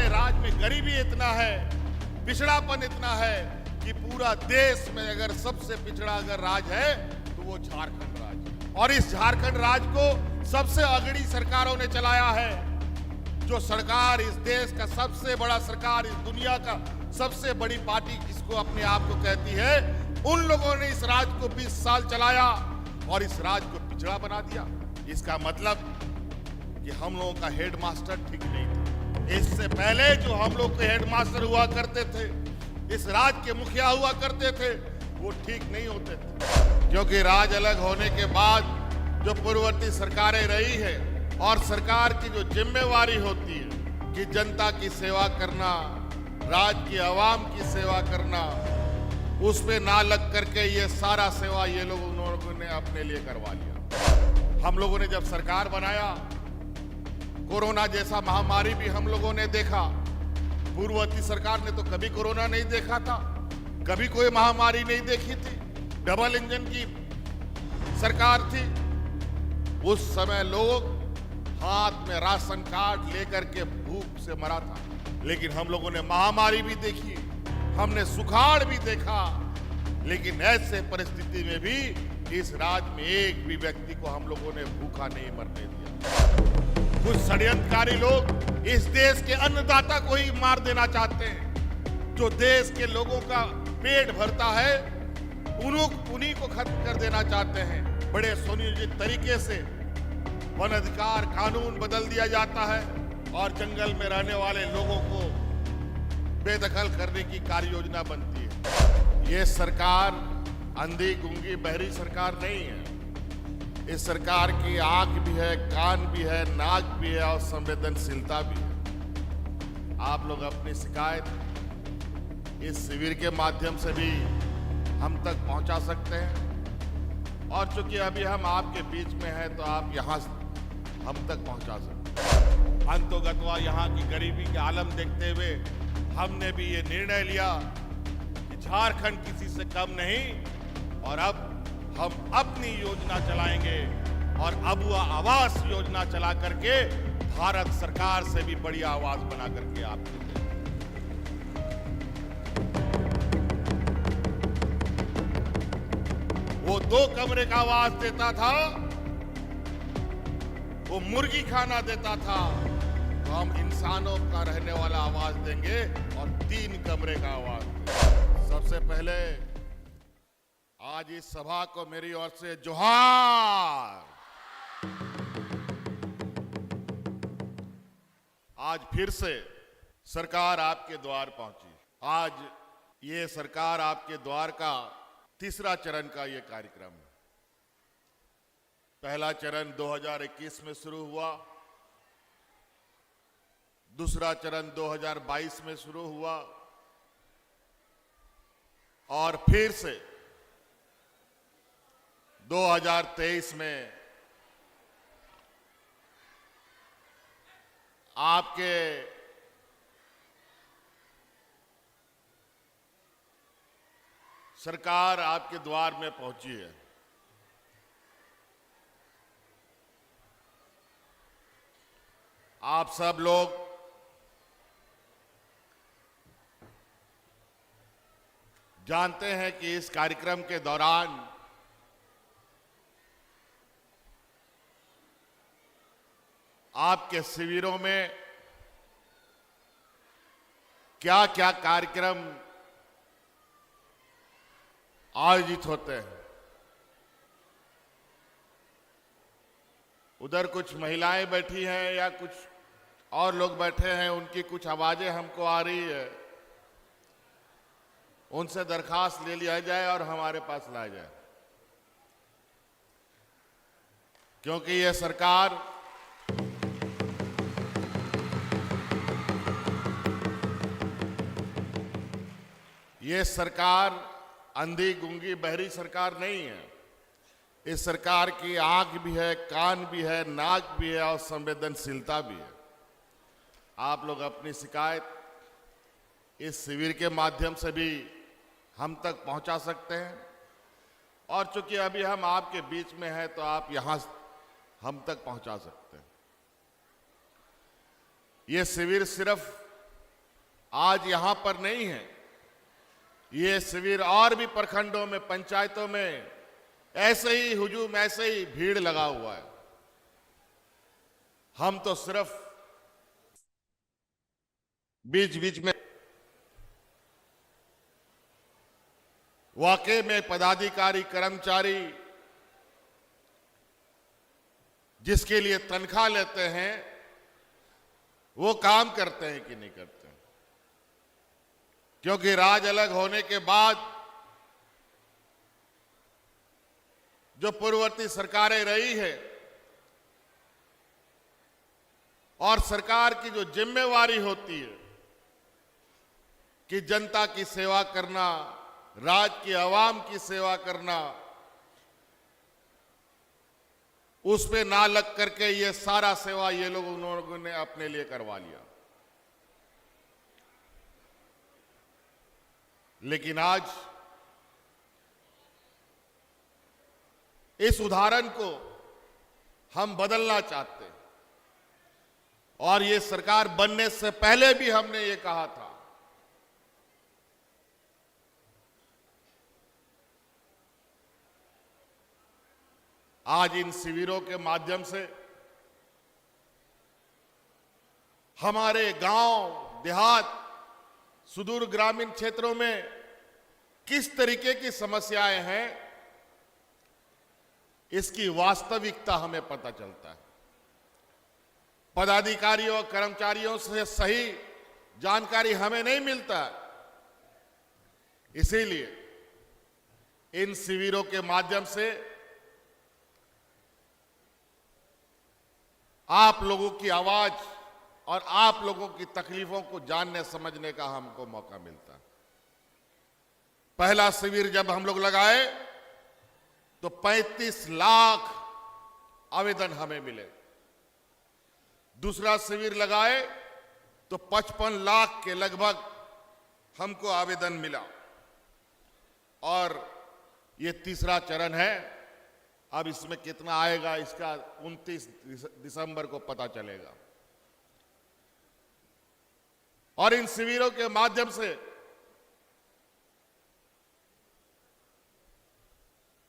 हमारे राज्य में गरीबी इतना है, पिछड़ापन इतना है कि पूरा देश में अगर सबसे पिछड़ा अगर राज्य है तो वो झारखंड राज्य है। और इस झारखंड राज्य को सबसे अगड़ी सरकारों ने चलाया है। जो सरकार इस देश का सबसे बड़ा सरकार, इस दुनिया का सबसे बड़ी पार्टी जिसको अपने आप को कहती है, उन लोगों ने इस राज्य को 20 साल चलाया और इस राज्य को पिछड़ा बना दिया। इसका मतलब कि हम लोगों का हेडमास्टर ठीक नहीं था। इससे पहले जो हम लोग के हेडमास्टर हुआ करते थे, इस राज्य के मुखिया हुआ करते थे, वो ठीक नहीं होते थे। क्योंकि राज्य अलग होने के बाद जो पूर्ववर्ती सरकारें रही है और सरकार की जो जिम्मेवारी होती है कि जनता की सेवा करना, राज्य की आवाम की सेवा करना, उसमें ना लग करके ये सारा सेवा ये लोग उन लोगों ने अपने लिए करवा लिया। हम लोगों ने जब सरकार बनाया, कोरोना जैसा महामारी भी हम लोगों ने देखा। पूर्ववर्ती सरकार ने तो कभी कोरोना नहीं देखा था, कभी कोई महामारी नहीं देखी थी। डबल इंजन की सरकार थी। उस समय लोग हाथ में राशन कार्ड लेकर के भूख से मरा था। लेकिन हम लोगों ने महामारी भी देखी, हमने सुखाड़ भी देखा। लेकिन ऐसे परिस्थिति में भी इस राज्य में एक भी व्यक्ति को हम लोगों ने भूखा नहीं मरने दिया। कुछ षड्यंत्रकारी लोग इस देश के अन्नदाता को ही मार देना चाहते हैं। जो देश के लोगों का पेट भरता है, उन्हीं को खत्म कर देना चाहते हैं। बड़े सुनियोजित तरीके से वन अधिकार कानून बदल दिया जाता है और जंगल में रहने वाले लोगों को बेदखल करने की कार्य योजना बनती है। ये सरकार अंधी गूंगी बहरी सरकार नहीं है। इस सरकार की आंख भी है, कान भी है, नाक भी है और संवेदनशीलता भी है। आप लोग अपनी शिकायत इस शिविर के माध्यम से भी हम तक पहुंचा सकते हैं। और चूंकि अभी हम आपके बीच में हैं तो आप यहां हम तक पहुंचा सकते हैं। अंतोगत्वा यहाँ की गरीबी के आलम देखते हुए हमने भी ये निर्णय लिया कि झारखंड किसी से कम नहीं और अब हम अपनी योजना चलाएंगे और अबुआ आवास योजना चला करके भारत सरकार से भी बड़ी आवाज बना करके आपको देंगे। वो 2 कमरे का आवास देता था, वो मुर्गी खाना देता था, तो हम इंसानों का रहने वाला आवाज देंगे और 3 कमरे का आवाज देंगे। सबसे पहले आज इस सभा को मेरी ओर से जोहार। आज फिर से सरकार आपके द्वार पहुंची। आज ये सरकार आपके द्वार का तीसरा चरण का ये कार्यक्रम है। पहला चरण 2021 में शुरू हुआ, दूसरा चरण 2022 में शुरू हुआ और फिर से 2023 में आपके सरकार आपके द्वार में पहुंची है। आप सब लोग जानते हैं कि इस कार्यक्रम के दौरान आपके शिविरों में क्या क्या कार्यक्रम आयोजित होते हैं। उधर कुछ महिलाएं बैठी हैं या कुछ और लोग बैठे हैं, उनकी कुछ आवाजें हमको आ रही है। उनसे दरखास्त ले लिया जाए और हमारे पास लाया जाए, क्योंकि यह सरकार अंधी गूंगी बहरी सरकार नहीं है। इस सरकार की आंख भी है, कान भी है, नाक भी है और संवेदनशीलता भी है। आप लोग अपनी शिकायत इस शिविर के माध्यम से भी हम तक पहुंचा सकते हैं। और चूंकि अभी हम आपके बीच में हैं तो आप यहां हम तक पहुंचा सकते हैं। ये शिविर सिर्फ आज यहां पर नहीं है। ये शिविर और भी प्रखंडों में, पंचायतों में ऐसे ही हुजूम, ऐसे ही भीड़ लगा हुआ है। हम तो सिर्फ बीच बीच में वाकई में पदाधिकारी, कर्मचारी जिसके लिए तनख्वाह लेते हैं वो काम करते हैं कि नहीं करते हैं। क्योंकि राज अलग होने के बाद जो पूर्ववर्ती सरकारें रही है और सरकार की जो जिम्मेवारी होती है कि जनता की सेवा करना, राज्य की आवाम की सेवा करना, उस पे ना लग करके ये सारा सेवा ये लोगों ने अपने लिए करवा लिया। लेकिन आज इस उदाहरण को हम बदलना चाहते हैं और ये सरकार बनने से पहले भी हमने ये कहा था। आज इन शिविरों के माध्यम से हमारे गांव, देहात, सुदूर ग्रामीण क्षेत्रों में किस तरीके की समस्याएं हैं, इसकी वास्तविकता हमें पता चलता है। पदाधिकारियों और कर्मचारियों से सही जानकारी हमें नहीं मिलता। इसीलिए इन शिविरों के माध्यम से आप लोगों की आवाज और आप लोगों की तकलीफों को जानने समझने का हमको मौका मिलता है। पहला शिविर जब हम लोग लगाए तो 35 लाख आवेदन हमें मिले। दूसरा शिविर लगाए तो 55 लाख के लगभग हमको आवेदन मिला और ये तीसरा चरण है। अब इसमें कितना आएगा इसका 29 दिसंबर को पता चलेगा। और इन शिविरों के माध्यम से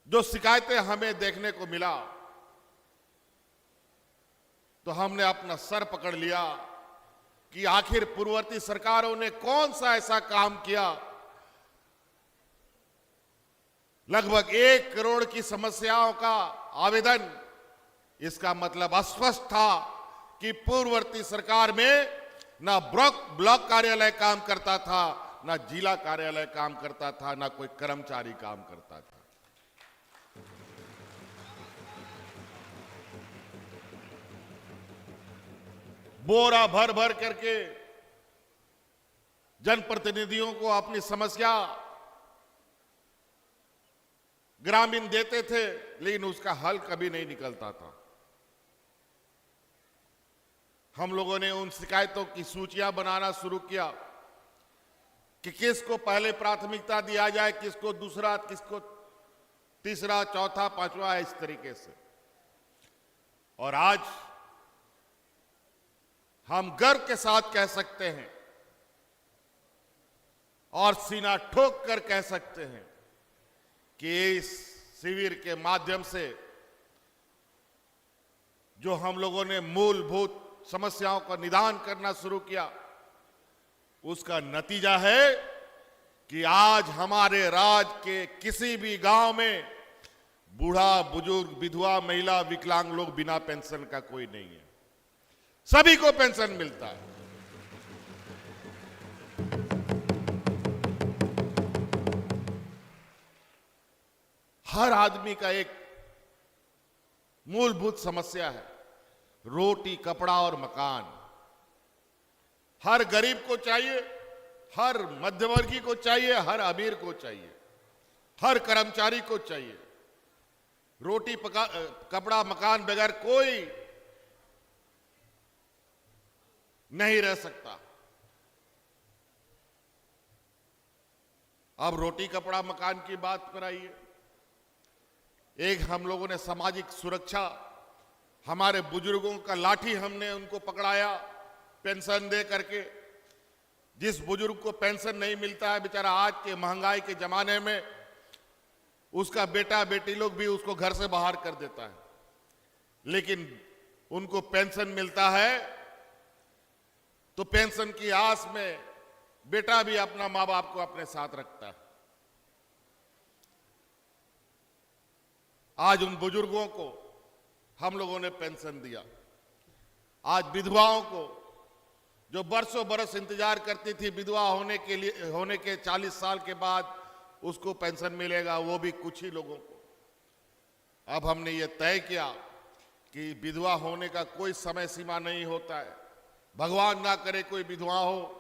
जो शिकायतें हमें देखने को मिला तो हमने अपना सर पकड़ लिया कि आखिर पूर्ववर्ती सरकारों ने कौन सा ऐसा काम किया। लगभग 1 करोड़ की समस्याओं का आवेदन, इसका मतलब अस्पष्ट था कि पूर्ववर्ती सरकार में ना ब्लॉक कार्यालय काम करता था, ना जिला कार्यालय काम करता था, ना कोई कर्मचारी काम करता था। बोरा भर भर करके जनप्रतिनिधियों को अपनी समस्या ग्रामीण देते थे, लेकिन उसका हल कभी नहीं निकलता था। हम लोगों ने उन शिकायतों की सूचियां बनाना शुरू किया कि किसको पहले प्राथमिकता दिया जाए, किसको दूसरा, किसको तीसरा, चौथा, पांचवा, इस तरीके से। और आज हम गर्व के साथ कह सकते हैं और सीना ठोक कर कह सकते हैं कि इस शिविर के माध्यम से जो हम लोगों ने मूलभूत समस्याओं का निदान करना शुरू किया, उसका नतीजा है कि आज हमारे राज्य के किसी भी गांव में बूढ़ा, बुजुर्ग, विधवा, महिला, विकलांग लोग बिना पेंशन का कोई नहीं है। सभी को पेंशन मिलता है। हर आदमी का एक मूलभूत समस्या है, रोटी, कपड़ा और मकान। हर गरीब को चाहिए, हर मध्यवर्गीय को चाहिए, हर अमीर को चाहिए, हर कर्मचारी को चाहिए। रोटी, कपड़ा, मकान बगैर कोई नहीं रह सकता। अब रोटी, कपड़ा, मकान की बात पर आइए। एक हम लोगों ने सामाजिक सुरक्षा, हमारे बुजुर्गों का लाठी हमने उनको पकड़ाया पेंशन दे करके, जिस बुजुर्ग को पेंशन नहीं मिलता है, बेचारा आज के महंगाई के जमाने में उसका बेटा बेटी लोग भी उसको घर से बाहर कर देता है, लेकिन उनको पेंशन मिलता है तो पेंशन की आस में बेटा भी अपना मां बाप को अपने साथ रखता है। आज उन बुजुर्गों को हम लोगों ने पेंशन दिया। आज विधवाओं को जो बरसों बरस इंतजार करती थी विधवा होने के 40 साल के बाद उसको पेंशन मिलेगा, वो भी कुछ ही लोगों को। अब हमने ये तय किया कि विधवा होने का कोई समय सीमा नहीं होता है, भगवान ना करे कोई विधवा हो,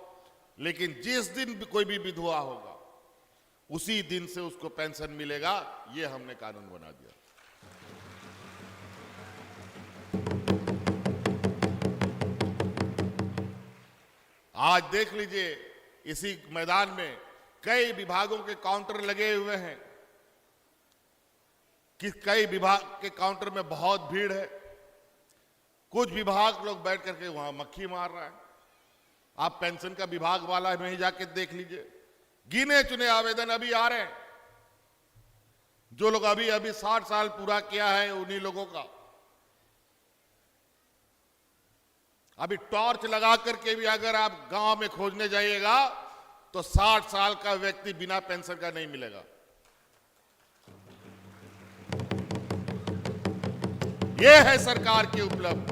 लेकिन जिस दिन भी कोई भी विधवा होगा उसी दिन से उसको पेंशन मिलेगा। ये हमने कानून बना दिया। आज देख लीजिए इसी मैदान में कई विभागों के काउंटर लगे हुए हैं कि कई विभाग के काउंटर में बहुत भीड़ है। कुछ विभाग लोग बैठ करके वहां मक्खी मार रहा है। आप पेंशन का विभाग वाला में ही जाके देख लीजिए, गिने चुने आवेदन अभी आ रहे हैं। जो लोग अभी 60 साल पूरा किया है उन्हीं लोगों का। अभी टॉर्च लगा करके भी अगर आप गांव में खोजने जाइएगा तो 60 साल का व्यक्ति बिना पेंशन का नहीं मिलेगा। यह है सरकार की उपलब्धि।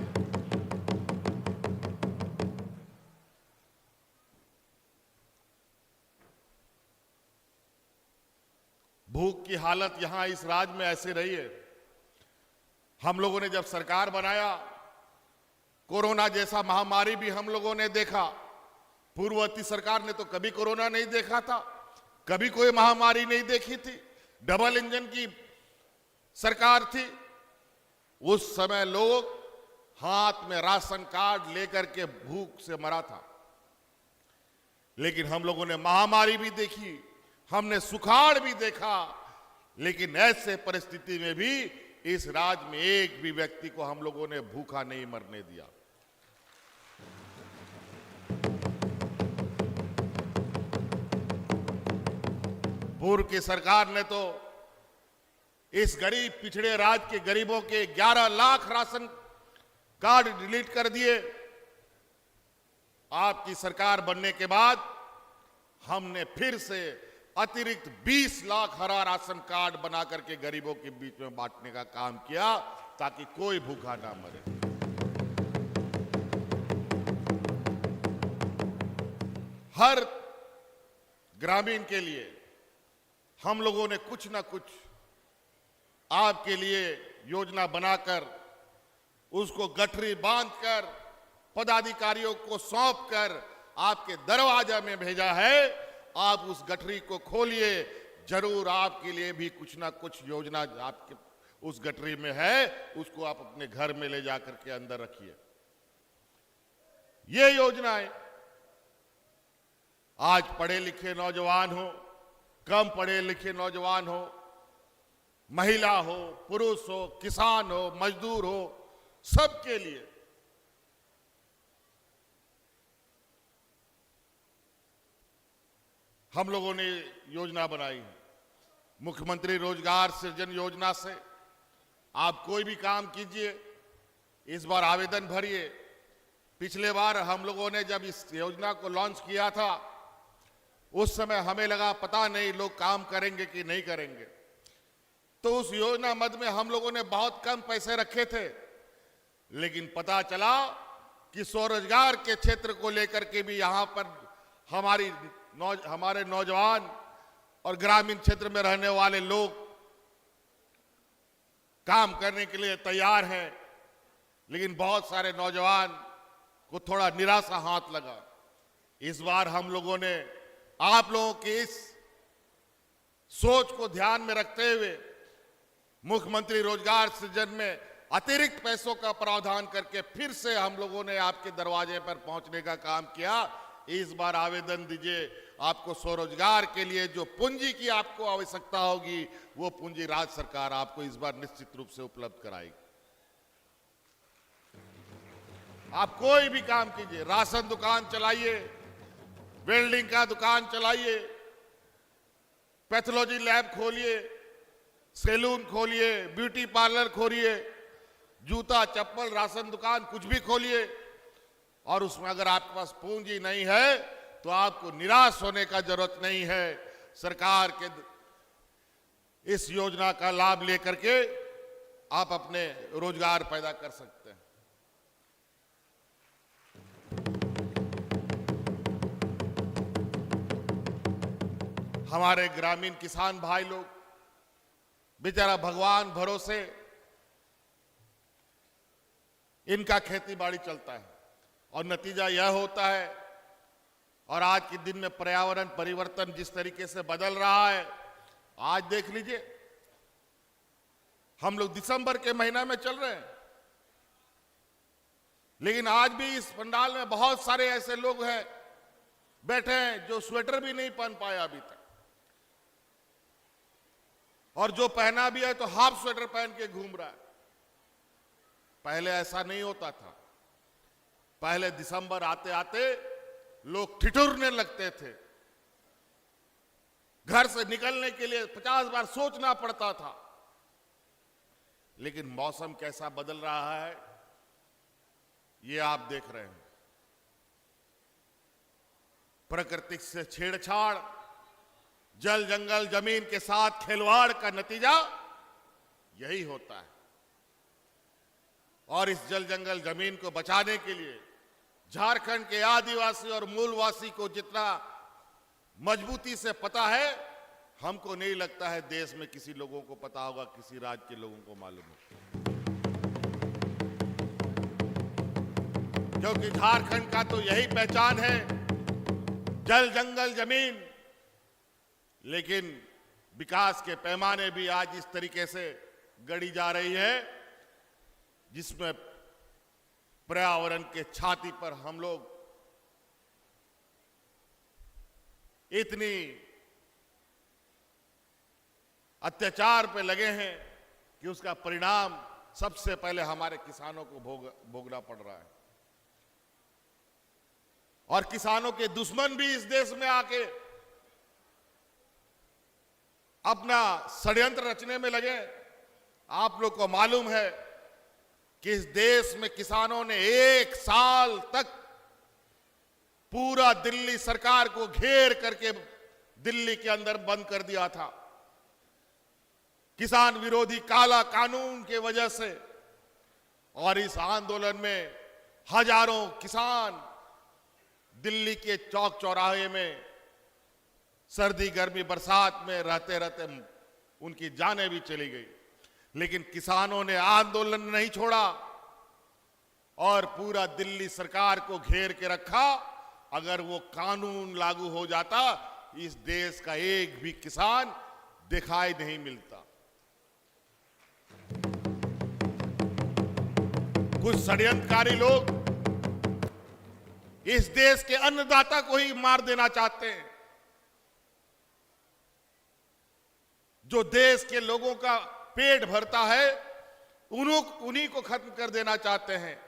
भूख की हालत यहां इस राज्य में ऐसे रही है। हम लोगों ने जब सरकार बनाया, कोरोना जैसा महामारी भी हम लोगों ने देखा। पूर्ववर्ती सरकार ने तो कभी कोरोना नहीं देखा था, कभी कोई महामारी नहीं देखी थी। डबल इंजन की सरकार थी। उस समय लोग हाथ में राशन कार्ड लेकर के भूख से मरा था। लेकिन हम लोगों ने महामारी भी देखी, हमने सुखाड़ भी देखा, लेकिन ऐसे परिस्थिति में भी इस राज्य में एक भी व्यक्ति को हम लोगों ने भूखा नहीं मरने दिया। पूर्व की सरकार ने तो इस गरीब पिछड़े राज्य के गरीबों के 11 लाख राशन कार्ड डिलीट कर दिए। आपकी सरकार बनने के बाद हमने फिर से अतिरिक्त 20 लाख हरा राशन कार्ड बना करके गरीबों के बीच में बांटने का काम किया ताकि कोई भूखा ना मरे। हर ग्रामीण के लिए हम लोगों ने कुछ ना कुछ आपके लिए योजना बनाकर उसको गठरी बांधकर पदाधिकारियों को सौंपकर आपके दरवाजा में भेजा है। आप उस गठरी को खोलिए, जरूर आपके लिए भी कुछ ना कुछ योजना आपके उस गठरी में है, उसको आप अपने घर में ले जाकर के अंदर रखिए। ये योजनाएं आज पढ़े लिखे नौजवान हो, कम पढ़े लिखे नौजवान हो, महिला हो, पुरुष हो, किसान हो, मजदूर हो, सबके लिए हम लोगों ने योजना बनाई है। मुख्यमंत्री रोजगार सृजन योजना से आप कोई भी काम कीजिए, इस बार आवेदन भरिए। पिछले बार हम लोगों ने जब इस योजना को लॉन्च किया था उस समय हमें लगा पता नहीं लोग काम करेंगे कि नहीं करेंगे, तो उस योजना मद में हम लोगों ने बहुत कम पैसे रखे थे। लेकिन पता चला कि स्वरोजगार के क्षेत्र को लेकर के भी यहां पर हमारे नौजवान और ग्रामीण क्षेत्र में रहने वाले लोग काम करने के लिए तैयार हैं। लेकिन बहुत सारे नौजवान को थोड़ा निराशा हाथ लगा। इस बार हम लोगों ने आप लोगों की इस सोच को ध्यान में रखते हुए मुख्यमंत्री रोजगार सृजन में अतिरिक्त पैसों का प्रावधान करके फिर से हम लोगों ने आपके दरवाजे पर पहुंचने का काम किया। इस बार आवेदन दीजिए। आपको स्वरोजगार के लिए जो पूंजी की आपको आवश्यकता होगी वो पूंजी राज्य सरकार आपको इस बार निश्चित रूप से उपलब्ध कराएगी। आप कोई भी काम कीजिए, राशन दुकान चलाइए, वेल्डिंग का दुकान चलाइए, पैथोलॉजी लैब खोलिए, सैलून खोलिए, ब्यूटी पार्लर खोलिए, जूता चप्पल राशन दुकान कुछ भी खोलिए, और उसमें अगर आपके पास पूंजी नहीं है तो आपको निराश होने का जरूरत नहीं है। सरकार के इस योजना का लाभ लेकर के आप अपने रोजगार पैदा कर सकते हैं। हमारे ग्रामीण किसान भाई लोग बेचारा भगवान भरोसे इनका खेती बाड़ी चलता है, और नतीजा यह होता है, और आज के दिन में पर्यावरण परिवर्तन जिस तरीके से बदल रहा है, आज देख लीजिए हम लोग दिसंबर के महीना में चल रहे हैं, लेकिन आज भी इस पंडाल में बहुत सारे ऐसे लोग हैं बैठे हैं जो स्वेटर भी नहीं पहन पाए अभी तक, और जो पहना भी है तो हाफ स्वेटर पहन के घूम रहा है। पहले ऐसा नहीं होता था। पहले दिसंबर आते आते लोग ठिठुरने लगते थे, घर से निकलने के लिए 50 बार सोचना पड़ता था। लेकिन मौसम कैसा बदल रहा है ये आप देख रहे हैं। प्रकृति से छेड़छाड़, जल जंगल जमीन के साथ खिलवाड़ का नतीजा यही होता है। और इस जल जंगल जमीन को बचाने के लिए झारखंड के आदिवासी और मूलवासी को जितना मजबूती से पता है, हमको नहीं लगता है देश में किसी लोगों को पता होगा, किसी राज्य के लोगों को मालूम हो। क्योंकि झारखंड का तो यही पहचान है, जल जंगल जमीन। लेकिन विकास के पैमाने भी आज इस तरीके से गढ़ी जा रही है जिसमें पर्यावरण के छाती पर हम लोग इतनी अत्याचार पे लगे हैं कि उसका परिणाम सबसे पहले हमारे किसानों को भोगना पड़ रहा है। और किसानों के दुश्मन भी इस देश में आके अपना षड्यंत्र रचने में लगे। आप लोग को मालूम है कि इस देश में किसानों ने 1 साल तक पूरा दिल्ली सरकार को घेर करके दिल्ली के अंदर बंद कर दिया था, किसान विरोधी काला कानून के वजह से। और इस आंदोलन में हजारों किसान दिल्ली के चौक चौराहे में सर्दी गर्मी बरसात में रहते रहते उनकी जानें भी चली गई। लेकिन किसानों ने आंदोलन नहीं छोड़ा और पूरा दिल्ली सरकार को घेर के रखा। अगर वो कानून लागू हो जाता, इस देश का एक भी किसान दिखाई नहीं मिलता। कुछ षड्यंत्रकारी लोग इस देश के अन्नदाता को ही मार देना चाहते हैं, जो देश के लोगों का पेट भरता है, उन्हीं को खत्म कर देना चाहते हैं।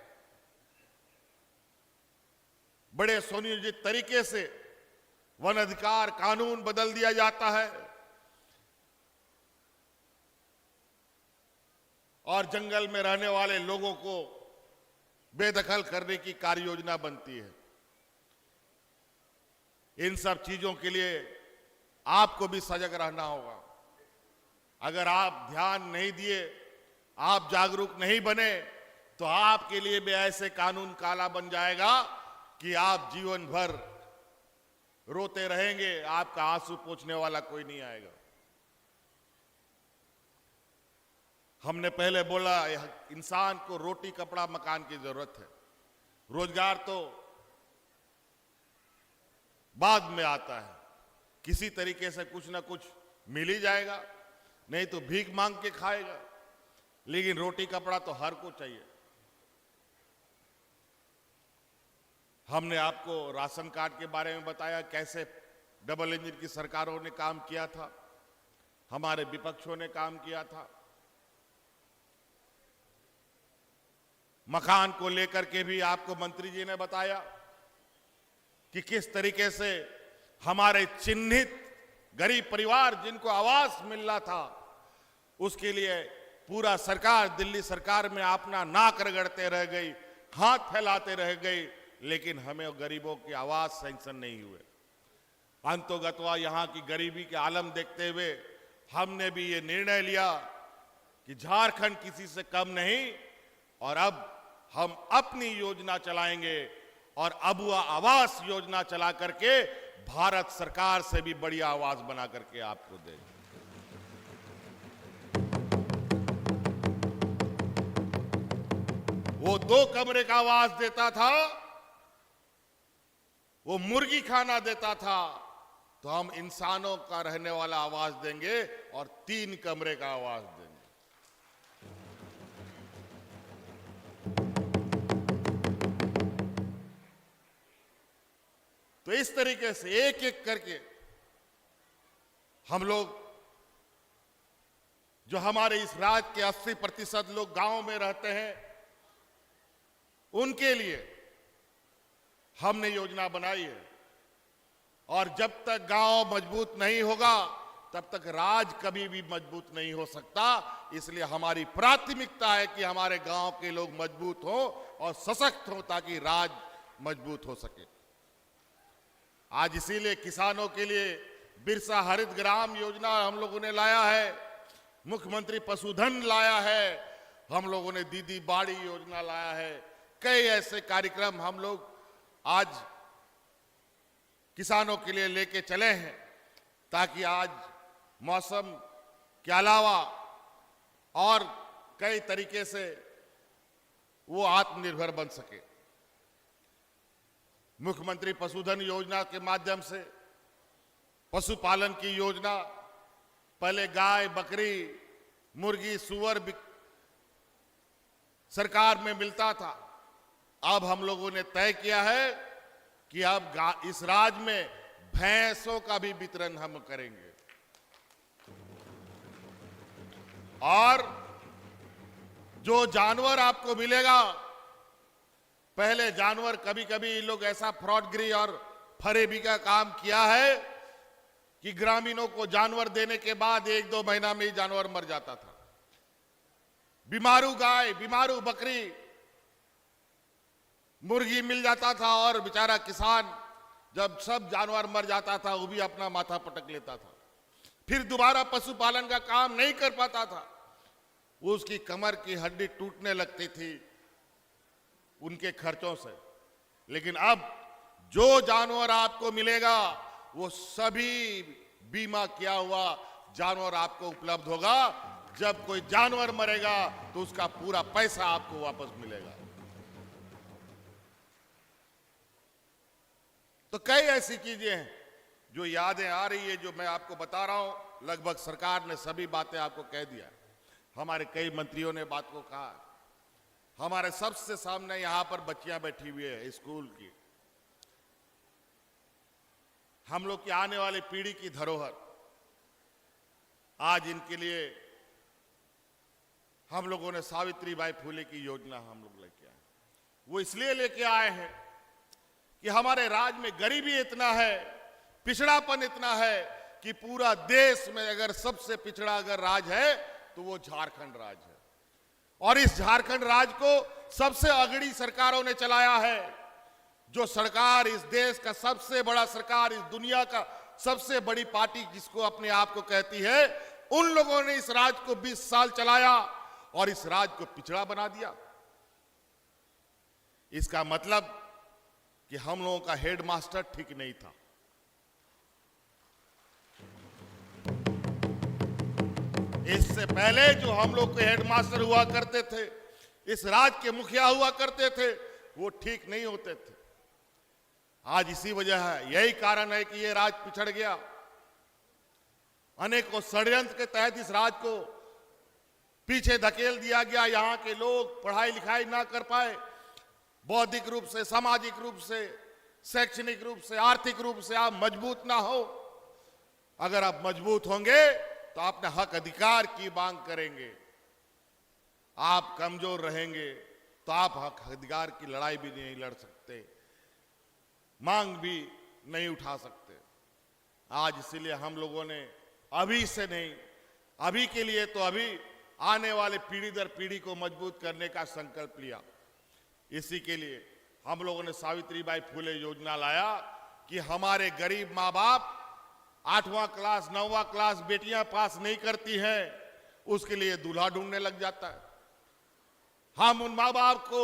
बड़े सुनियोजित तरीके से वन अधिकार कानून बदल दिया जाता है और जंगल में रहने वाले लोगों को बेदखल करने की कार्य योजना बनती है। इन सब चीजों के लिए आपको भी सजग रहना होगा। अगर आप ध्यान नहीं दिए, आप जागरूक नहीं बने, तो आपके लिए भी ऐसे कानून काला बन जाएगा कि आप जीवन भर रोते रहेंगे, आपका आंसू पोंछने वाला कोई नहीं आएगा। हमने पहले बोला इंसान को रोटी कपड़ा मकान की जरूरत है, रोजगार तो बाद में आता है। किसी तरीके से कुछ ना कुछ मिल ही जाएगा, नहीं तो भीख मांग के खाएगा, लेकिन रोटी कपड़ा तो हर को चाहिए। हमने आपको राशन कार्ड के बारे में बताया, कैसे डबल इंजन की सरकारों ने काम किया था, हमारे विपक्षों ने काम किया था। मकान को लेकर के भी आपको मंत्री जी ने बताया। कि किस तरीके से हमारे चिन्हित गरीब परिवार जिनको आवास मिल रहा था, उसके लिए पूरा सरकार, दिल्ली सरकार में अपना नाक रगड़ते रह गई, हाथ फैलाते रह गई, लेकिन हमें गरीबों की आवाज सैंक्शन नहीं हुए। अंतोगत्वा यहाँ की गरीबी के आलम देखते हुए हमने भी ये निर्णय लिया कि झारखंड किसी से कम नहीं, और अब हम अपनी योजना चलाएंगे और अबुआ आवास योजना चला करके भारत सरकार से भी बड़ी आवाज बना करके आपको देंगे। वो 2 कमरे का आवास देता था, वो मुर्गी खाना देता था, तो हम इंसानों का रहने वाला आवास देंगे और 3 कमरे का आवास देंगे। तो इस तरीके से एक एक करके हम लोग, जो हमारे इस राज्य के 80% लोग गांव में रहते हैं, उनके लिए हमने योजना बनाई है। और जब तक गांव मजबूत नहीं होगा तब तक राज कभी भी मजबूत नहीं हो सकता। इसलिए हमारी प्राथमिकता है कि हमारे गांव के लोग मजबूत हों और सशक्त हों ताकि राज मजबूत हो सके। आज इसीलिए किसानों के लिए बिरसा हरित ग्राम योजना हम लोगों ने लाया है, मुख्यमंत्री पशुधन लाया है, हम लोगों ने दीदी बाड़ी योजना लाया है। कई ऐसे कार्यक्रम हम लोग आज किसानों के लिए लेके चले हैं ताकि आज मौसम के अलावा और कई तरीके से वो आत्मनिर्भर बन सके। मुख्यमंत्री पशुधन योजना के माध्यम से पशुपालन की योजना, पहले गाय, बकरी, मुर्गी, सुअर सरकार में मिलता था। अब हम लोगों ने तय किया है कि अब इस राज्य में भैंसों का भी वितरण हम करेंगे। और जो जानवर आपको मिलेगा, पहले जानवर कभी कभी लोग ऐसा फ्रॉडगिरी और फरेबी का काम किया है कि ग्रामीणों को जानवर देने के बाद 1-2 महीना में ही जानवर मर जाता था। बीमारू गाय, बीमारू बकरी, मुर्गी मिल जाता था और बेचारा किसान जब सब जानवर मर जाता था वो भी अपना माथा पटक लेता था, फिर दोबारा पशुपालन का काम नहीं कर पाता था, उसकी कमर की हड्डी टूटने लगती थी उनके खर्चों से। लेकिन अब जो जानवर आपको मिलेगा वो सभी बीमा किया हुआ जानवर आपको उपलब्ध होगा। जब कोई जानवर मरेगा तो उसका पूरा पैसा आपको वापस मिलेगा। तो कई ऐसी चीजें हैं जो यादें आ रही है, जो मैं आपको बता रहा हूं। लगभग सरकार ने सभी बातें आपको कह दिया। हमारे कई मंत्रियों ने बात को कहा। हमारे सबसे सामने यहां पर बच्चियां बैठी हुई है स्कूल की, हम लोग की आने वाली पीढ़ी की धरोहर। आज इनके लिए हम लोगों ने सावित्रीबाई फुले की योजना हम लोग लेके आए। वो इसलिए लेके आए हैं कि हमारे राज्य में गरीबी इतना है, पिछड़ापन इतना है कि पूरा देश में अगर सबसे पिछड़ा अगर राज्य है तो वो झारखंड राज्य है। और इस झारखंड राज्य को सबसे अगड़ी सरकारों ने चलाया है। जो सरकार इस देश का सबसे बड़ा सरकार, इस दुनिया का सबसे बड़ी पार्टी जिसको अपने आप को कहती है, उन लोगों ने इस राज्य को 20 साल चलाया और इस राज्य को पिछड़ा बना दिया। इसका मतलब कि हम लोगों का हेडमास्टर ठीक नहीं था। इससे पहले जो हम लोग के हेडमास्टर हुआ करते थे, इस राज्य के मुखिया हुआ करते थे, वो ठीक नहीं होते थे। आज इसी वजह है, यही कारण है कि ये राज्य पिछड़ गया। अनेकों षड्यंत्र के तहत इस राज्य को पीछे धकेल दिया गया। यहाँ के लोग पढ़ाई लिखाई ना कर पाए, बौद्धिक रूप से, सामाजिक रूप से, शैक्षणिक रूप से, आर्थिक रूप से आप मजबूत ना हो। अगर आप मजबूत होंगे तो अपने हक अधिकार की मांग करेंगे। आप कमजोर रहेंगे तो आप हक अधिकार की लड़ाई भी नहीं लड़ सकते। मांग भी नहीं उठा सकते। आज इसीलिए हम लोगों ने अभी से नहीं, अभी के लिए तो अभी आने वाले पीढ़ी दर पीढ़ी को मजबूत करने का संकल्प लिया। इसी के लिए हम लोगों ने सावित्रीबाई फुले योजना लाया कि हमारे गरीब माँ बाप 8वां क्लास 9वां क्लास बेटियां पास नहीं करती हैं, उसके लिए दूल्हा ढूंढने लग जाता है। हम उन माँ बाप को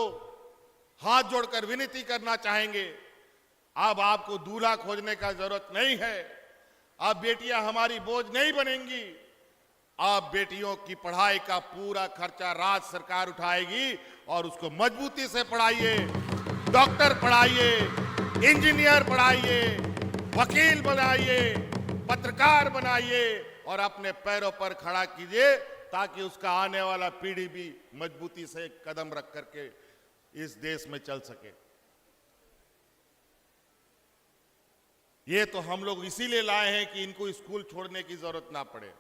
हाथ जोड़कर विनती करना चाहेंगे, अब आपको दूल्हा खोजने का जरूरत नहीं है। अब बेटियां हमारी बोझ नहीं बनेंगी। अब बेटियों की पढ़ाई का पूरा खर्चा राज्य सरकार उठाएगी और उसको मजबूती से पढ़ाइए, डॉक्टर पढ़ाइए, इंजीनियर पढ़ाइए, वकील बनाइए, पत्रकार बनाइए और अपने पैरों पर खड़ा कीजिए, ताकि उसका आने वाला पीढ़ी भी मजबूती से कदम रख करके इस देश में चल सके। ये तो हम लोग इसीलिए लाए हैं कि इनको स्कूल छोड़ने की जरूरत ना पड़े।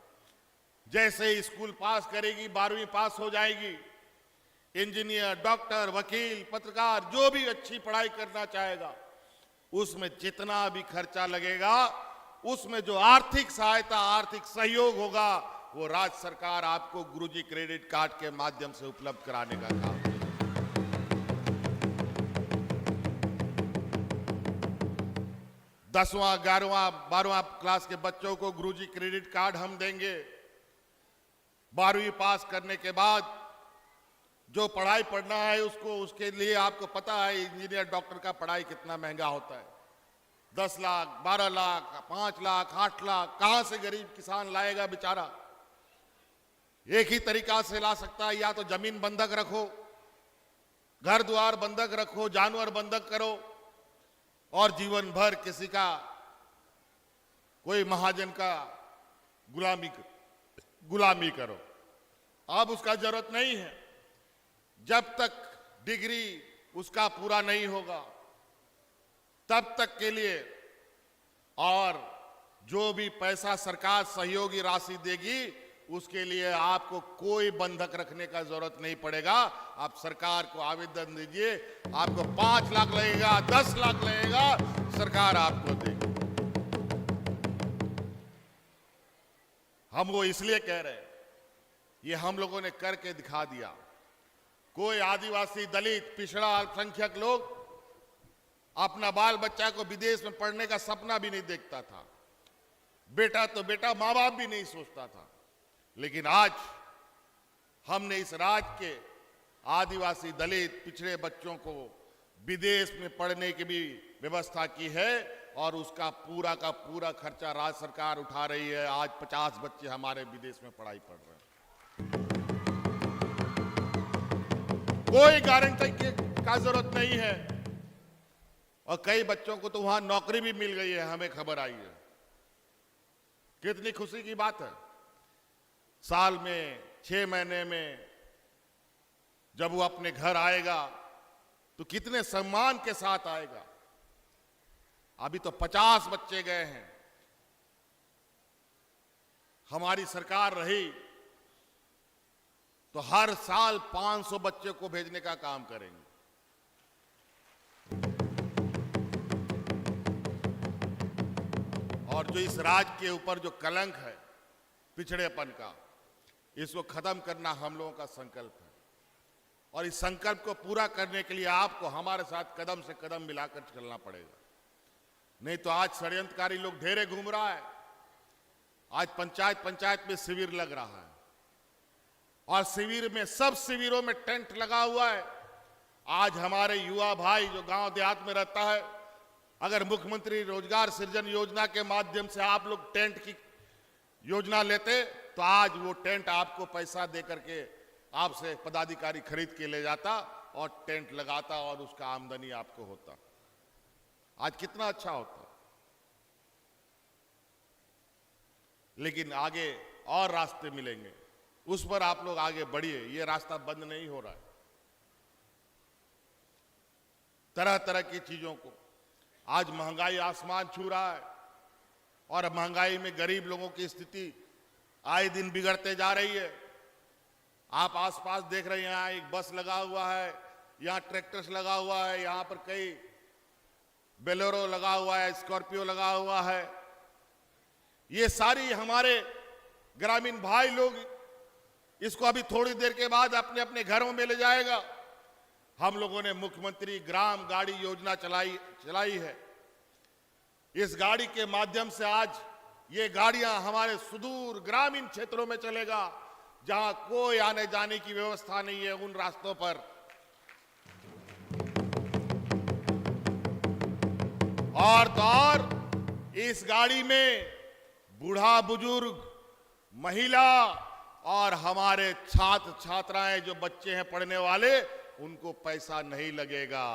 जैसे ही स्कूल पास करेगी, 12वीं पास हो जाएगी, इंजीनियर, डॉक्टर, वकील, पत्रकार जो भी अच्छी पढ़ाई करना चाहेगा, उसमें जितना भी खर्चा लगेगा, उसमें जो आर्थिक सहायता, आर्थिक सहयोग होगा, वो राज्य सरकार आपको गुरुजी क्रेडिट कार्ड के माध्यम से उपलब्ध कराने का काम करेगी। 10वां 11वां 12वां क्लास के बच्चों को गुरुजी क्रेडिट कार्ड हम देंगे। 12वीं पास करने के बाद जो पढ़ाई पढ़ना है उसको, उसके लिए आपको पता है इंजीनियर डॉक्टर का पढ़ाई कितना महंगा होता है। 10 लाख 12 लाख 5 लाख 8 लाख कहां से गरीब किसान लाएगा बेचारा। एक ही तरीका से ला सकता है, या तो जमीन बंधक रखो, घर द्वार बंधक रखो, जानवर बंधक करो और जीवन भर किसी का, कोई महाजन का गुलामी करो। अब उसका जरूरत नहीं है। जब तक डिग्री उसका पूरा नहीं होगा तब तक के लिए, और जो भी पैसा सरकार सहयोगी राशि देगी उसके लिए आपको कोई बंधक रखने का जरूरत नहीं पड़ेगा। आप सरकार को आवेदन दीजिए, आपको 5 लाख लगेगा, 10 लाख लगेगा, सरकार आपको देगी। हम वो इसलिए कह रहे हैं, ये हम लोगों ने करके दिखा दिया। कोई आदिवासी, दलित, पिछड़ा, अल्पसंख्यक लोग अपना बाल बच्चा को विदेश में पढ़ने का सपना भी नहीं देखता था। बेटा तो बेटा, माँ बाप भी नहीं सोचता था। लेकिन आज हमने इस राज्य के आदिवासी, दलित, पिछड़े बच्चों को विदेश में पढ़ने की भी व्यवस्था की है और उसका पूरा का पूरा खर्चा राज्य सरकार उठा रही है। आज 50 बच्चे हमारे विदेश में पढ़ाई पढ़ रहे हैं। कोई गारंटी का जरूरत नहीं है और कई बच्चों को तो वहां नौकरी भी मिल गई है, हमें खबर आई है। कितनी खुशी की बात है। साल में 6 महीने में जब वो अपने घर आएगा तो कितने सम्मान के साथ आएगा। अभी तो 50 बच्चे गए हैं। हमारी सरकार रही तो हर साल 500 बच्चे को भेजने का काम करेंगे। और जो इस राज्य के ऊपर जो कलंक है पिछड़ेपन का, इसको खत्म करना हम लोगों का संकल्प है। और इस संकल्प को पूरा करने के लिए आपको हमारे साथ कदम से कदम मिलाकर चलना पड़ेगा। नहीं तो आज षड्यंत्रकारी लोग ढेरे घूम रहा है। आज पंचायत में शिविर लग रहा है और शिविर में, सब शिविरों में टेंट लगा हुआ है। आज हमारे युवा भाई जो गांव देहात में रहता है, अगर मुख्यमंत्री रोजगार सृजन योजना के माध्यम से आप लोग टेंट की योजना लेते तो आज वो टेंट आपको पैसा दे करके आपसे पदाधिकारी खरीद के ले जाता और टेंट लगाता और उसका आमदनी आपको होता। आज कितना अच्छा होता। लेकिन आगे और रास्ते मिलेंगे, उस पर आप लोग आगे बढ़िए। ये रास्ता बंद नहीं हो रहा है। तरह तरह की चीजों को, आज महंगाई आसमान छू रहा है और महंगाई में गरीब लोगों की स्थिति आए दिन बिगड़ते जा रही है। आप आसपास देख रहे हैं, यहाँ एक बस लगा हुआ है, यहाँ ट्रैक्टर्स लगा हुआ है, यहाँ पर कई बेलोरो लगा हुआ है, स्कॉर्पियो लगा हुआ है। ये सारी हमारे ग्रामीण भाई लोग इसको अभी थोड़ी देर के बाद अपने अपने घरों में ले जाएगा। हम लोगों ने मुख्यमंत्री ग्राम गाड़ी योजना चलाई है। इस गाड़ी के माध्यम से आज ये गाड़ियां हमारे सुदूर ग्रामीण क्षेत्रों में चलेगा, जहां कोई आने जाने की व्यवस्था नहीं है उन रास्तों पर। और तो और इस गाड़ी में बूढ़ा बुजुर्ग, महिला और हमारे छात्र छात्राएं जो बच्चे हैं पढ़ने वाले, उनको पैसा नहीं लगेगा।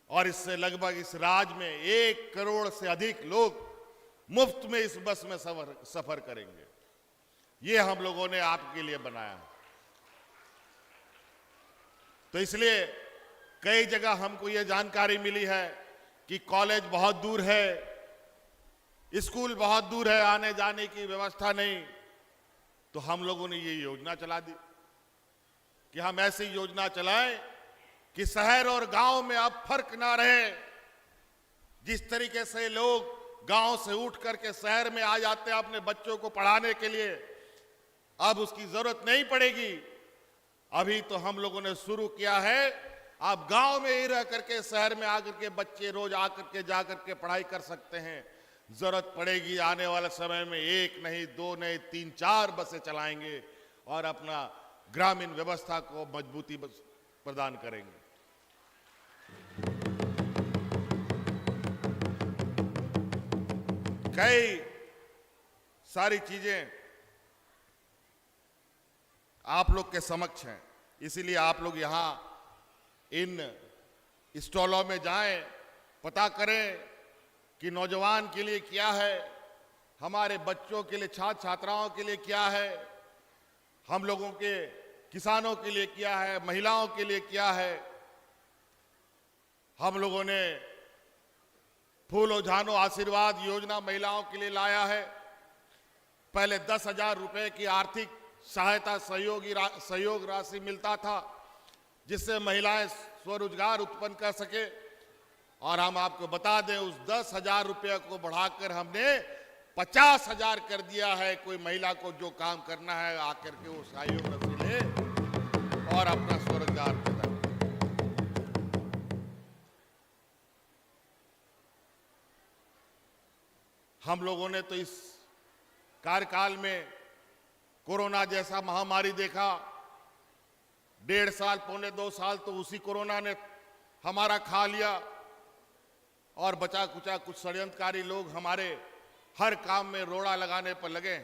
और इससे लगभग इस राज्य में 1 करोड़ से अधिक लोग मुफ्त में इस बस में सफर करेंगे। ये हम लोगों ने आपके लिए बनाया है। तो इसलिए कई जगह हमको ये जानकारी मिली है कि कॉलेज बहुत दूर है, स्कूल बहुत दूर है, आने जाने की व्यवस्था नहीं। तो हम लोगों ने ये योजना चला दी कि हम ऐसी योजना चलाएं कि शहर और गांव में अब फर्क ना रहे। जिस तरीके से लोग गांव से उठ करके शहर में आ जाते हैं अपने बच्चों को पढ़ाने के लिए, अब उसकी जरूरत नहीं पड़ेगी। अभी तो हम लोगों ने शुरू किया है, अब गांव में ही रह करके शहर में आकर के बच्चे रोज आकर के जाकर के पढ़ाई कर सकते हैं। जरूरत पड़ेगी आने वाले समय में 1 नहीं 2 नहीं 3 4 बसें चलाएंगे और अपना ग्रामीण व्यवस्था को मजबूती प्रदान करेंगे। कई सारी चीजें आप लोग के समक्ष हैं, इसीलिए आप लोग यहां इन स्टॉलों में जाएं, पता करें कि नौजवान के लिए क्या है, हमारे बच्चों के लिए, छात्र छात्राओं के लिए क्या है, हम लोगों के किसानों के लिए क्या है, महिलाओं के लिए क्या है। हम लोगों ने फूलो झानो आशीर्वाद योजना महिलाओं के लिए लाया है। पहले 10,000 रुपए की आर्थिक सहायता सहयोग राशि मिलता था, जिससे महिलाएं स्वरोजगार उत्पन्न कर सके। और हम आपको बता दें, उस 10,000 रुपये को बढ़ाकर हमने 50,000 कर दिया है। कोई महिला को जो काम करना है आकर के वो सहयोग राशि ले और अपना स्वरोजगार पैदा करे। हम लोगों ने तो इस कार्यकाल में कोरोना जैसा महामारी देखा। 1.5 साल, पौने 2 साल तो उसी कोरोना ने हमारा खा लिया। और बचा कुचा कुछ षड्यंत्रकारी लोग हमारे हर काम में रोड़ा लगाने पर लगे।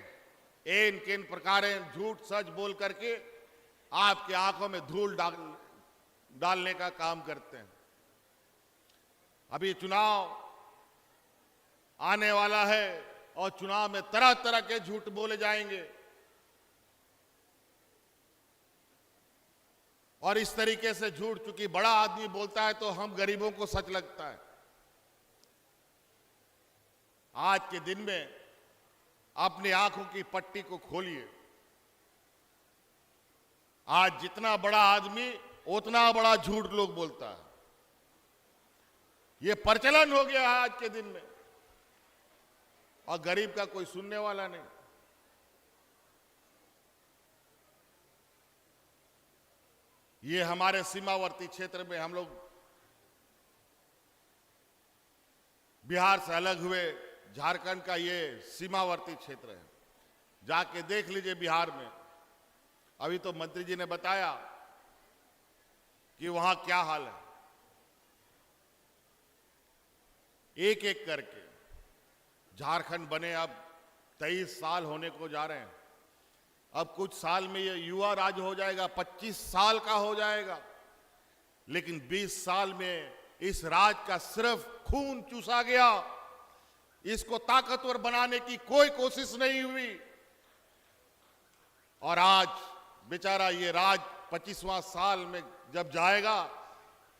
एन केन प्रकारें झूठ सच बोल करके आपकी आंखों में धूल डालने का काम करते हैं। अभी चुनाव आने वाला है और चुनाव में तरह तरह के झूठ बोले जाएंगे। और इस तरीके से झूठ चूंकि बड़ा आदमी बोलता है तो हम गरीबों को सच लगता है। आज के दिन में अपनी आंखों की पट्टी को खोलिए। आज जितना बड़ा आदमी उतना बड़ा झूठ लोग बोलता है। ये प्रचलन हो गया है आज के दिन में, और गरीब का कोई सुनने वाला नहीं। ये हमारे सीमावर्ती क्षेत्र में, हम लोग बिहार से अलग हुए, झारखंड का ये सीमावर्ती क्षेत्र है। जाके देख लीजिए बिहार में। अभी तो मंत्री जी ने बताया कि वहां क्या हाल है। एक एक करके झारखंड बने अब 23 साल होने को जा रहे हैं। अब कुछ साल में ये युवा राज्य हो जाएगा, 25 साल का हो जाएगा। लेकिन 20 साल में इस राज्य का सिर्फ खून चूसा गया। इसको ताकतवर बनाने की कोई कोशिश नहीं हुई। और आज बेचारा ये राज्य 25वां साल में जब जाएगा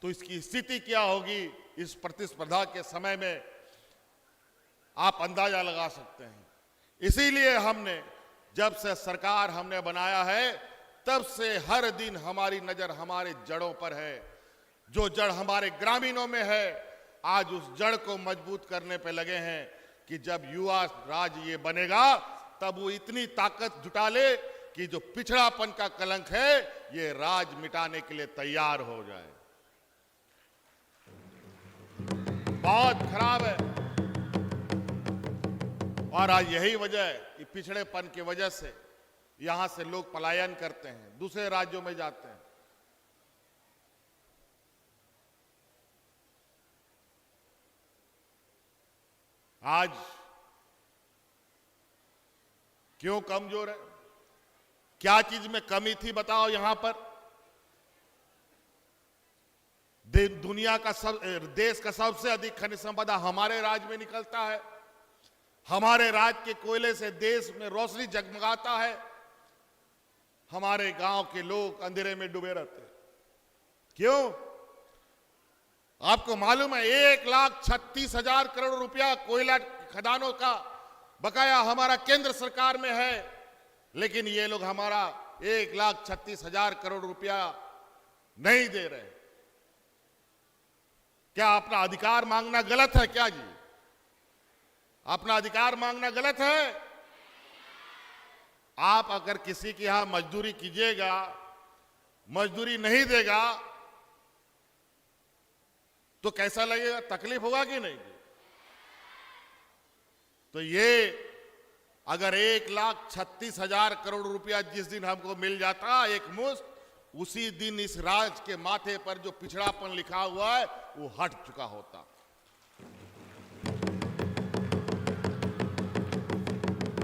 तो इसकी स्थिति क्या होगी, इस प्रतिस्पर्धा के समय में आप अंदाजा लगा सकते हैं। इसीलिए हमने, जब से सरकार हमने बनाया है, तब से हर दिन हमारी नजर हमारे जड़ों पर है। जो जड़ हमारे ग्रामीणों में है, आज उस जड़ को मजबूत करने पे लगे हैं कि जब युवा राज ये बनेगा तब वो इतनी ताकत जुटा ले कि जो पिछड़ापन का कलंक है ये राज मिटाने के लिए तैयार हो जाए। बहुत खराब है और आज यही वजह है कि पिछड़ेपन की वजह से यहां से लोग पलायन करते हैं, दूसरे राज्यों में जाते हैं। आज क्यों कमजोर है? क्या चीज में कमी थी बताओ? यहां पर दुनिया का देश का सबसे अधिक खनिज संपदा हमारे राज्य में निकलता है। हमारे राज्य के कोयले से देश में रोशनी जगमगाता है। हमारे गांव के लोग अंधेरे में डूबे रहते हैं। क्यों? आपको मालूम है 1,36,000 करोड़ रुपया कोयला खदानों का बकाया हमारा केंद्र सरकार में है, लेकिन ये लोग हमारा 1,36,000 करोड़ रुपया नहीं दे रहे। क्या अपना अधिकार मांगना गलत है क्या जी? अपना अधिकार मांगना गलत है? आप अगर किसी के यहां मजदूरी कीजिएगा, मजदूरी नहीं देगा तो कैसा लगेगा? तकलीफ होगा कि नहीं? तो ये अगर 1,36,000 करोड़ रुपया जिस दिन हमको मिल जाता एक मुश्त, उसी दिन इस राज्य के माथे पर जो पिछड़ापन लिखा हुआ है वो हट चुका होता।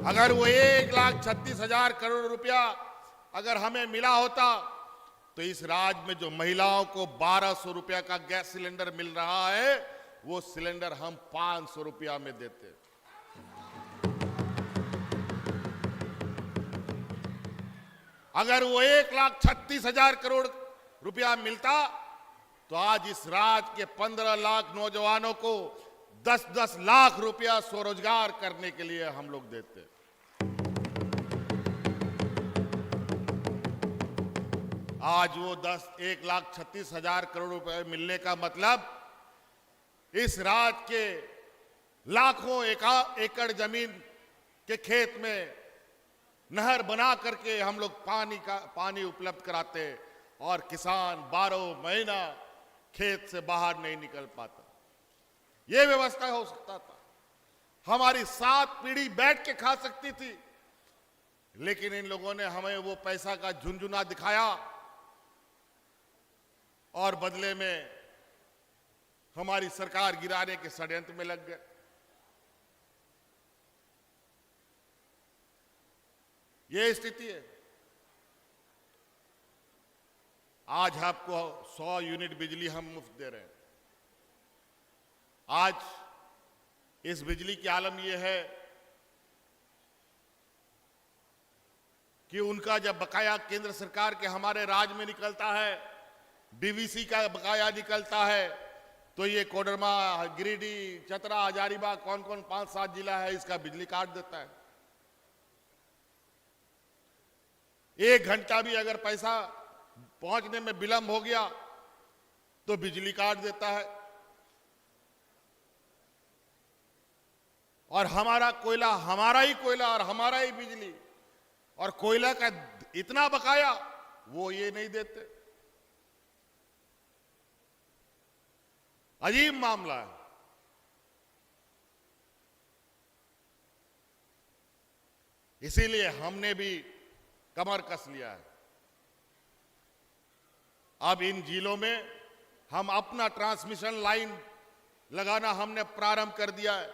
अगर वो 1,36,000 करोड़ रुपया अगर हमें मिला होता तो इस राज्य में जो महिलाओं को 1,200 रुपया का गैस सिलेंडर मिल रहा है वो सिलेंडर हम 500 रुपया में देते। अगर वो 1,36,000 करोड़ रुपया मिलता तो आज इस राज्य के 15 लाख नौजवानों को 10-10 लाख रुपया स्वरोजगार करने के लिए हम लोग देते। आज वो 1,36,000 करोड़ रुपए मिलने का मतलब इस राज्य के लाखों एकड़ जमीन के खेत में नहर बना करके हम लोग पानी उपलब्ध कराते और किसान 12 महीना खेत से बाहर नहीं निकल पाता। यह व्यवस्था हो सकता था। हमारी 7 पीढ़ी बैठ के खा सकती थी, लेकिन इन लोगों ने हमें वो पैसा का झुनझुना दिखाया और बदले में हमारी सरकार गिराने के षड्यंत्र में लग गए। ये स्थिति है। आज आपको 100 यूनिट बिजली हम मुफ्त दे रहे हैं। आज इस बिजली की आलम यह है कि उनका जब बकाया केंद्र सरकार के हमारे राज्य में निकलता है, डीवीसी का बकाया निकलता है, तो ये कोडरमा, गिरिडीह, चतरा, हजारीबाग, कौन कौन 5-7 जिला है, इसका बिजली काट देता है। 1 घंटा भी अगर पैसा पहुंचने में विलंब हो गया तो बिजली काट देता है। और हमारा कोयला, हमारा ही कोयला और हमारा ही बिजली, और कोयला का इतना बकाया वो ये नहीं देते। अजीब मामला है। इसीलिए हमने भी कमर कस लिया है। अब इन जिलों में हम अपना ट्रांसमिशन लाइन लगाना हमने प्रारंभ कर दिया है।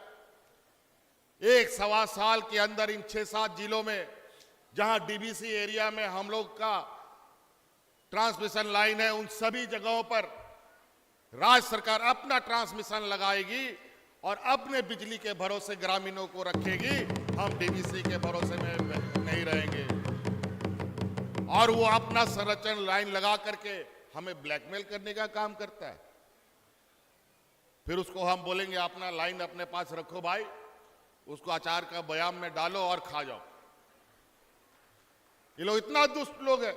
1-1.25 साल के अंदर इन 6-7 जिलों में जहां डीबीसी एरिया में हम लोग का ट्रांसमिशन लाइन है, उन सभी जगहों पर राज्य सरकार अपना ट्रांसमिशन लगाएगी और अपने बिजली के भरोसे ग्रामीणों को रखेगी। हम डीबीसी के भरोसे में नहीं रहेंगे। और वो अपना संरक्षण लाइन लगा करके हमें ब्लैकमेल करने का काम करता है। फिर उसको हम बोलेंगे अपना लाइन अपने पास रखो भाई, उसको अचार का बयाम में डालो और खा जाओ। ये लोग इतना दुष्ट लोग हैं।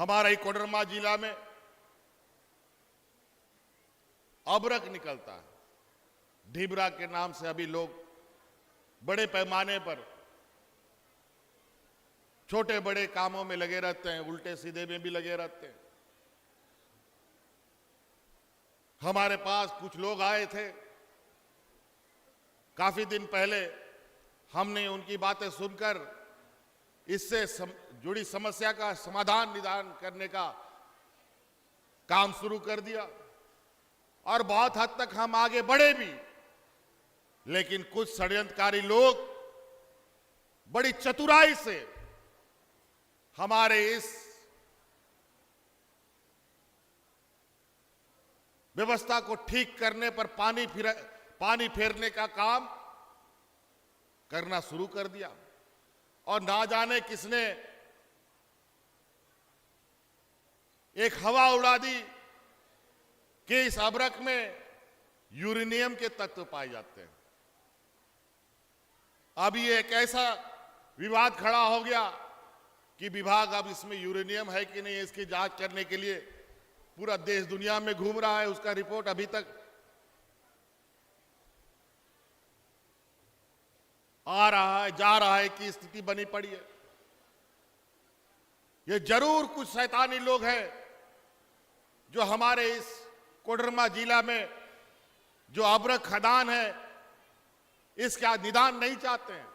हमारा ही कोडरमा जिला में अबरक निकलता है। ढीबरा के नाम से अभी लोग बड़े पैमाने पर छोटे बड़े कामों में लगे रहते हैं, उल्टे सीधे में भी लगे रहते हैं। हमारे पास कुछ लोग आए थे काफी दिन पहले, हमने उनकी बातें सुनकर इससे जुड़ी समस्या का समाधान निदान करने का काम शुरू कर दिया और बहुत हद तक हम आगे बढ़े भी। लेकिन कुछ षड्यंत्रकारी लोग बड़ी चतुराई से हमारे इस व्यवस्था को ठीक करने पर पानी फेरने का काम करना शुरू कर दिया और ना जाने किसने एक हवा उड़ा दी कि इस अबरक में यूरेनियम के तत्व पाए जाते हैं। अब ये एक ऐसा विवाद खड़ा हो गया कि विभाग अब इसमें यूरेनियम है कि नहीं इसकी जांच करने के लिए पूरा देश दुनिया में घूम रहा है। उसका रिपोर्ट अभी तक आ रहा है, जा रहा है कि स्थिति बनी पड़ी है। ये जरूर कुछ शैतानी लोग हैं जो हमारे इस कोडरमा जिला में जो अबरक खदान है इसका निदान नहीं चाहते हैं।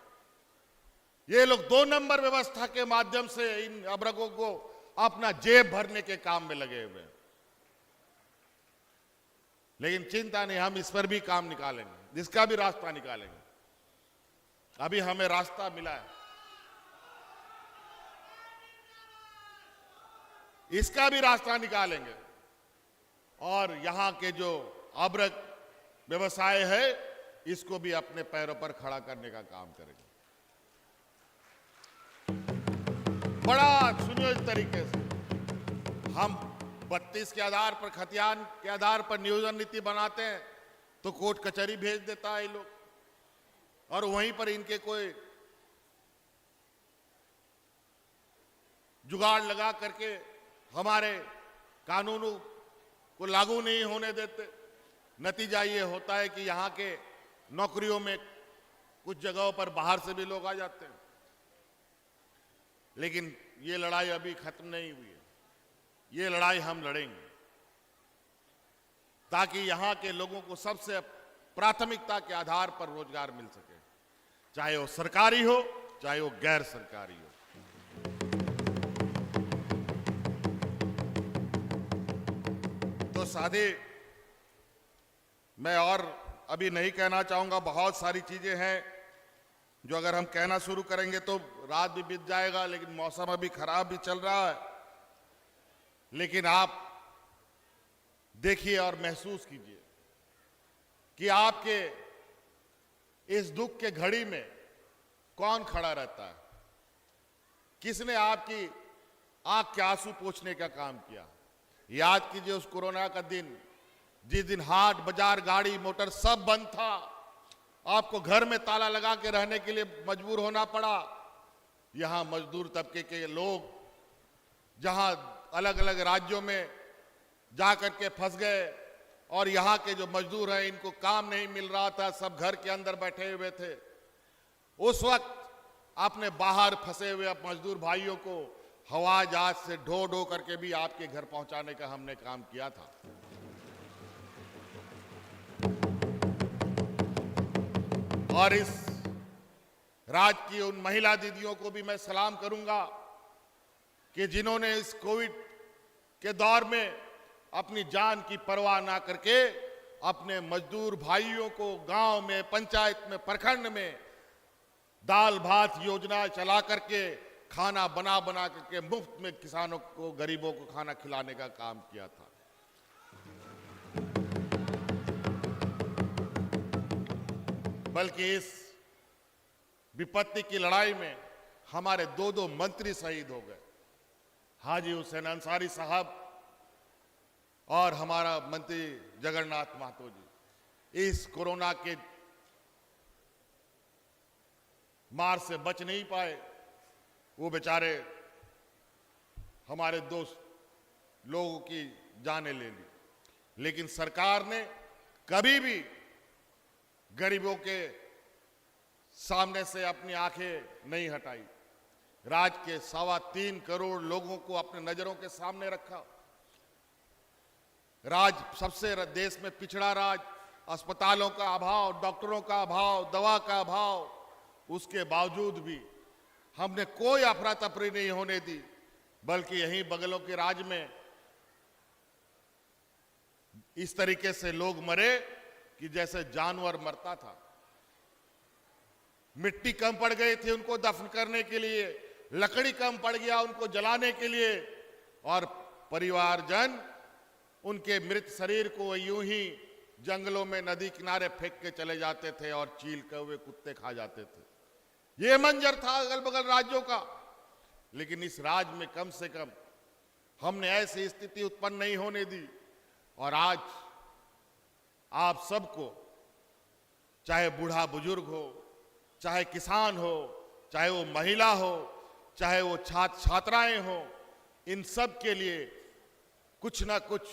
ये लोग 2 नंबर व्यवस्था के माध्यम से इन अबरकों को अपना जेब भरने के काम में लगे हुए हैं। लेकिन चिंता नहीं, हम इस पर भी काम निकालेंगे, इसका भी रास्ता निकालेंगे। अभी हमें रास्ता मिला है, इसका भी रास्ता निकालेंगे और यहां के जो अबरक व्यवसाय है इसको भी अपने पैरों पर खड़ा करने का काम करेंगे। बड़ा सुनियोजित तरीके से हम 32 के आधार पर, खतियान के आधार पर नियोजन नीति बनाते हैं तो कोर्ट कचहरी भेज देता है ये लोग और वहीं पर इनके कोई जुगाड़ लगा करके हमारे कानूनों को लागू नहीं होने देते। नतीजा ये होता है कि यहाँ के नौकरियों में कुछ जगहों पर बाहर से भी लोग आ जाते हैं। लेकिन ये लड़ाई अभी खत्म नहीं हुई है, ये लड़ाई हम लड़ेंगे ताकि यहाँ के लोगों को सबसे प्राथमिकता के आधार पर रोजगार मिल सके, चाहे वो सरकारी हो चाहे वो गैर सरकारी हो। तो सादे मैं और अभी नहीं कहना चाहूंगा, बहुत सारी चीजें हैं जो अगर हम कहना शुरू करेंगे तो रात भी बीत जाएगा, लेकिन मौसम अभी खराब भी चल रहा है। लेकिन आप देखिए और महसूस कीजिए कि आपके इस दुख के घड़ी में कौन खड़ा रहता है, किसने आपकी आंख के आंसू पोंछने का काम किया। याद कीजिए उस कोरोना का दिन, जिस दिन हाट बाजार गाड़ी मोटर सब बंद था, आपको घर में ताला लगा के रहने के लिए मजबूर होना पड़ा। यहां मजदूर तबके के लोग जहां अलग अलग राज्यों में जाकर के फंस गए और यहाँ के जो मजदूर हैं इनको काम नहीं मिल रहा था, सब घर के अंदर बैठे हुए थे। उस वक्त आपने बाहर फंसे हुए मजदूर भाइयों को हवाई जहाज से ढो ढो करके भी आपके घर पहुंचाने का हमने काम किया था। और इस राज्य की उन महिला दीदियों को भी मैं सलाम करूंगा कि जिन्होंने इस कोविड के दौर में अपनी जान की परवाह ना करके अपने मजदूर भाइयों को गांव में, पंचायत में, प्रखंड में दाल भात योजना चला करके खाना बना बना करके मुफ्त में किसानों को, गरीबों को खाना खिलाने का काम किया था। बल्कि इस विपत्ति की लड़ाई में हमारे 2 मंत्री शहीद हो गए, हाजी हुसैन अंसारी साहब और हमारा मंत्री जगन्नाथ महतो जी। इस कोरोना के मार से बच नहीं पाए, वो बेचारे हमारे दोस्त लोगों की जानें ले ली, लेकिन सरकार ने कभी भी गरीबों के सामने से अपनी आंखें नहीं हटाई। राज्य के 3.25 करोड़ लोगों को अपने नजरों के सामने रखा। राज्य सबसे देश में पिछड़ा राज्य, अस्पतालों का अभाव, डॉक्टरों का अभाव, दवा का अभाव, उसके बावजूद भी हमने कोई अफरा तफरी नहीं होने दी, बल्कि यहीं बगलों के राज्य में इस तरीके से लोग मरे कि जैसे जानवर मरता था। मिट्टी कम पड़ गई थी उनको दफन करने के लिए, लकड़ी कम पड़ गया उनको जलाने के लिए, और परिवारजन उनके मृत शरीर को यूं ही जंगलों में नदी किनारे फेंक के चले जाते थे और चील कौवे कुत्ते खा जाते थे। ये मंजर था अगल बगल राज्यों का। लेकिन इस राज्य में कम से कम हमने ऐसी स्थिति उत्पन्न नहीं होने दी। और आज आप सबको, चाहे बूढ़ा बुजुर्ग हो, चाहे किसान हो, चाहे वो महिला हो, चाहे वो छात्र छात्राएं हो, इन सब के लिए कुछ ना कुछ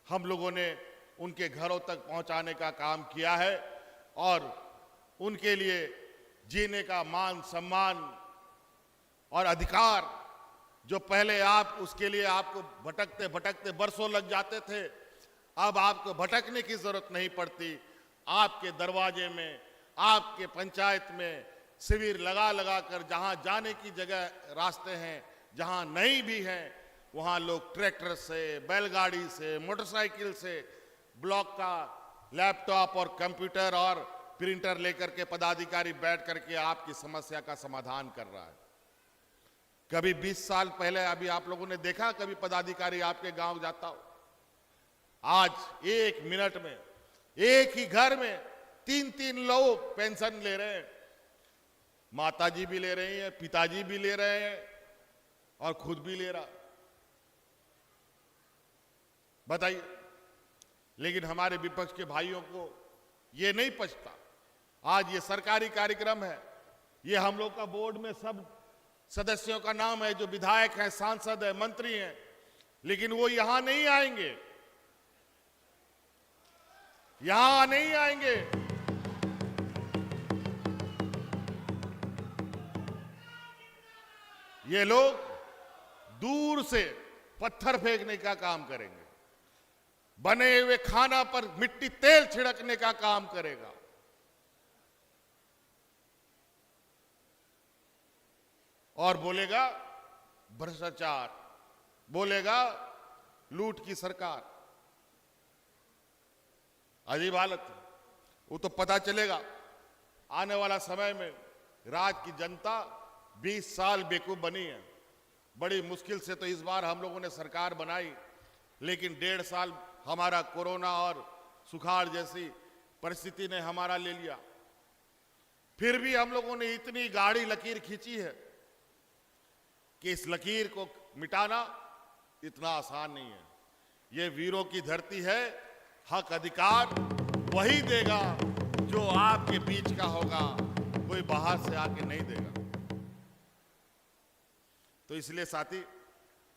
हम लोगों ने उनके घरों तक पहुंचाने का काम किया है। और उनके लिए जीने का मान सम्मान और अधिकार, जो पहले आप उसके लिए आपको भटकते भटकते बरसों लग जाते थे, अब आपको भटकने की जरूरत नहीं पड़ती। आपके दरवाजे में, आपके पंचायत में शिविर लगा लगा कर जहां जाने की जगह रास्ते हैं, जहां नहीं भी हैं, वहां लोग ट्रैक्टर से, बैलगाड़ी से, मोटरसाइकिल से, ब्लॉक का लैपटॉप और कंप्यूटर और प्रिंटर लेकर के पदाधिकारी बैठ करके आपकी समस्या का समाधान कर रहा है। कभी 20 साल पहले अभी आप लोगों ने देखा कभी पदाधिकारी आपके गांव जाता हो? आज 1 मिनट में एक ही घर में 3-3 लोग पेंशन ले रहे हैं। माताजी भी ले रही हैं, पिताजी भी ले रहे हैं और खुद भी ले रहा। बताइए। लेकिन हमारे विपक्ष के भाइयों को ये नहीं पचता। आज ये सरकारी कार्यक्रम है, ये हम लोग का बोर्ड में सब सदस्यों का नाम है जो विधायक हैं, सांसद हैं, मंत्री हैं, लेकिन वो यहां नहीं आएंगे, यहां नहीं आएंगे। ये लोग दूर से पत्थर फेंकने का काम करेंगे, बने हुए खाना पर मिट्टी तेल छिड़कने का काम करेगा। और बोलेगा भ्रष्टाचार, बोलेगा लूट की सरकार। अजीब हालत है। वो तो पता चलेगा आने वाला समय में। राज्य की जनता 20 साल बेवकूफ बनी है। बड़ी मुश्किल से तो इस बार हम लोगों ने सरकार बनाई, लेकिन 1.5 साल हमारा कोरोना और सुखाड़ जैसी परिस्थिति ने हमारा ले लिया। फिर भी हम लोगों ने इतनी गाढ़ी लकीर खींची है कि इस लकीर को मिटाना इतना आसान नहीं है। ये वीरों की धरती है। हक अधिकार वही देगा जो आपके बीच का होगा, कोई बाहर से आके नहीं देगा। तो इसलिए साथी,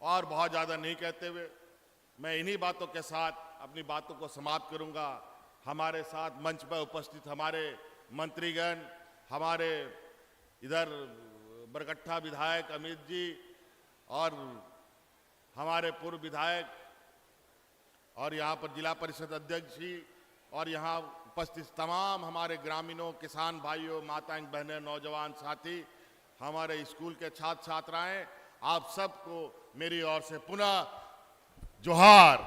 और बहुत ज्यादा नहीं कहते हुए मैं इन्हीं बातों के साथ अपनी बातों को समाप्त करूंगा। हमारे साथ मंच पर उपस्थित हमारे मंत्रीगण, हमारे इधर बरकट्ठा विधायक अमित जी और हमारे पूर्व विधायक और यहाँ पर जिला परिषद अध्यक्ष जी और यहाँ उपस्थित तमाम हमारे ग्रामीणों, किसान भाइयों, माताएं, बहनें, नौजवान साथी, हमारे स्कूल के छात्र छात्राएं, आप सबको मेरी ओर से पुनः जोहार।